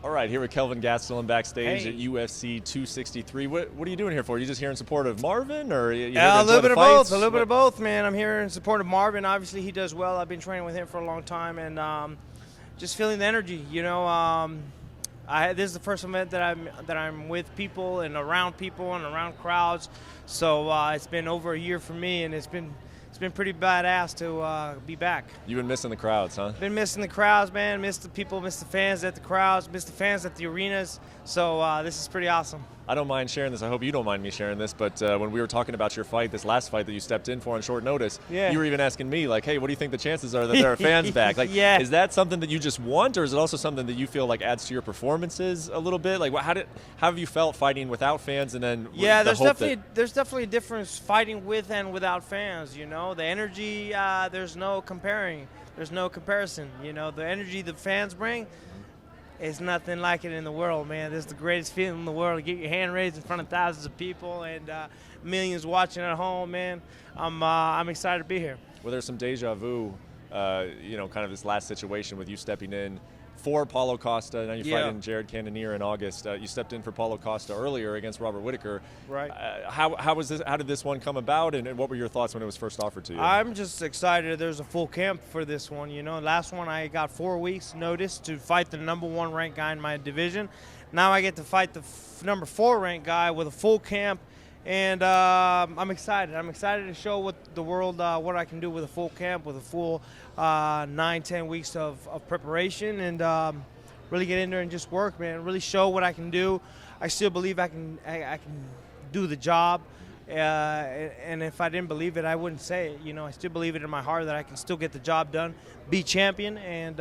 All right, here with Kelvin Gastelum backstage Hey. at UFC 263. What are you doing here for? Are you just here in support of Marvin, or you here to A enjoy little the bit of fights? both. A little bit of both, man. I'm here in support of Marvin. Obviously, he does well. I've been training with him for a long time, and just feeling the energy. This is the first event that I'm with people and around crowds. So it's been over a year for me, and it's been pretty badass to be back. You've been missing the crowds, huh? Been missing the crowds, man. Missed the people, missed the fans at the crowds, missed the fans at the arenas. So this is pretty awesome. I don't mind sharing this. I hope you don't mind me sharing this. But when we were talking about your fight, this last fight that you stepped in for on short notice, Yeah. you were even asking me, like, hey, what do you think the chances are that there are fans back? Like, Yeah. Is that something that you just want, or is it also something that you feel like adds to your performances a little bit? Like, how have you felt fighting without fans, and then Yeah, the there's definitely a difference fighting with and without fans. You know, the energy, there's no comparing. There's no comparison. You know, the energy the fans bring is nothing like it in the world, man. This is the greatest feeling in the world to get your hand raised in front of thousands of people and millions watching at home, man. I'm excited to be here. Well, there's some deja vu, kind of this last situation with you stepping in for Paulo Costa. Now you're Yeah. fighting Jared Cannonier in August. You stepped in for Paulo Costa earlier against Robert Whittaker. Right. How was this? How did this one come about, and what were your thoughts when it was first offered to you? I'm just excited there's a full camp for this one. You know, last one I got 4 weeks notice to fight the #1 ranked guy in my division. Now I get to fight the number 4 ranked guy with a full camp, and I'm excited. I'm excited to show the world what I can do with a full camp, with a full 9-10 weeks of preparation, and really get in there and just work, man. Really show what I can do. I still believe I can do the job. And if I didn't believe it, I wouldn't say it. You know, I still believe it in my heart that I can still get the job done, be champion, and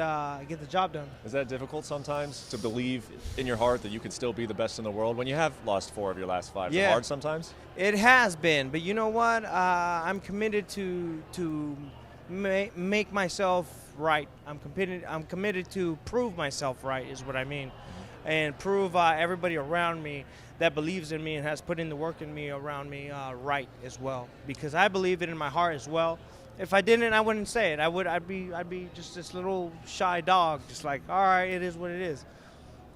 get the job done. Is that difficult sometimes to believe in your heart that you could still be the best in the world when you have lost 4 of your last 5? Is it hard sometimes? It has been, but you know what? I'm committed to make myself right. I'm committed to prove myself right, is what I mean, and prove everybody around me that believes in me and has put in the work in me around me right as well, because I believe it in my heart as well. If I didn't, I wouldn't say it. I'd be just this little shy dog, just like, all right, it is what it is.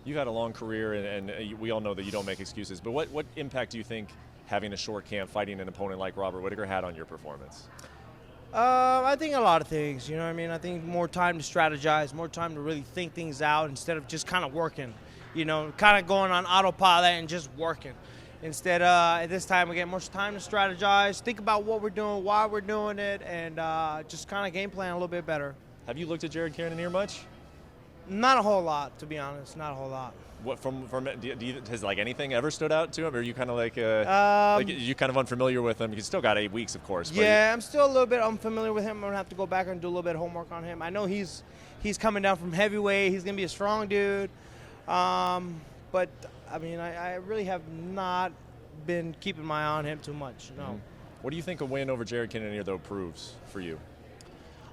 You've had a long career, and we all know that you don't make excuses. But what impact do you think having a short camp, fighting an opponent like Robert Whittaker, had on your performance? I think a lot of things, you know what I mean? I think more time to strategize, more time to really think things out instead of just kind of working, you know, kind of going on autopilot and just working. Instead, at this time, we get more time to strategize, think about what we're doing, why we're doing it, and just kind of game plan a little bit better. Have you looked at Jared Cannonier much? Not a whole lot, to be honest, not a whole lot. What has like anything ever stood out to him? Or are you kind of like you kind of unfamiliar with him? He's still got 8 weeks, of course. But Yeah, I'm still a little bit unfamiliar with him. I'm gonna have to go back and do a little bit of homework on him. I know he's coming down from heavyweight. He's gonna be a strong dude, but I mean, I really have not been keeping my eye on him too much. No. What do you think a win over Jared Cannonier though proves for you?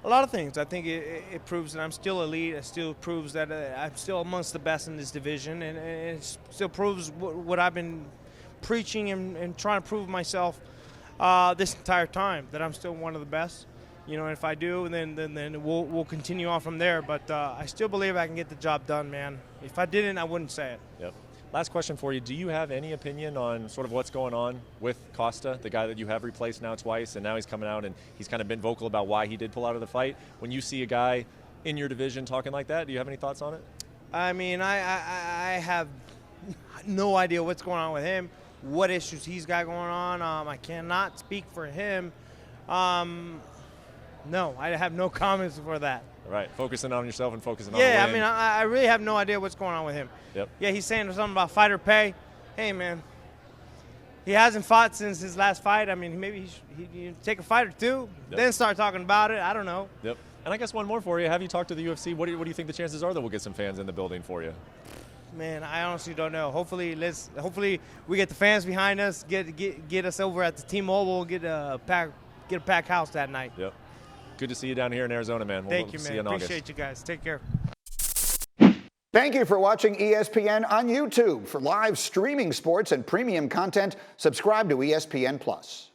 A lot of things. I think it proves that I'm still elite. It still proves that I'm still amongst the best in this division, and it still proves what I've been preaching and trying to prove myself this entire time, that I'm still one of the best. You know, and if I do, then we'll continue on from there. But I still believe I can get the job done, man. If I didn't, I wouldn't say it. Yep. Last question for you. Do you have any opinion on sort of what's going on with Costa, the guy that you have replaced now twice, and now he's coming out and he's kind of been vocal about why he did pull out of the fight? When you see a guy in your division talking like that, do you have any thoughts on it? I mean, I have no idea what's going on with him, what issues he's got going on. I cannot speak for him. No, I have no comments for that. All right, focusing on yourself and focusing on Yeah, the I win. mean, I really have no idea what's going on with him. Yep. Yeah, he's saying something about fighter pay. Hey, man, he hasn't fought since his last fight. I mean, maybe he take a fight or two, then start talking about it. I don't know. Yep. And I guess one more for you. Have you talked to the UFC? What do you think the chances are that we'll get some fans in the building for you? Man, I honestly don't know. Hopefully we get the fans behind us, get us over at the T-Mobile, get a packed house that night. Yep. Good to see you down here in Arizona, man. Thank you, see man. you in August. Appreciate you guys. Take care. Thank you for watching ESPN on YouTube. For live streaming sports and premium content, subscribe to ESPN+.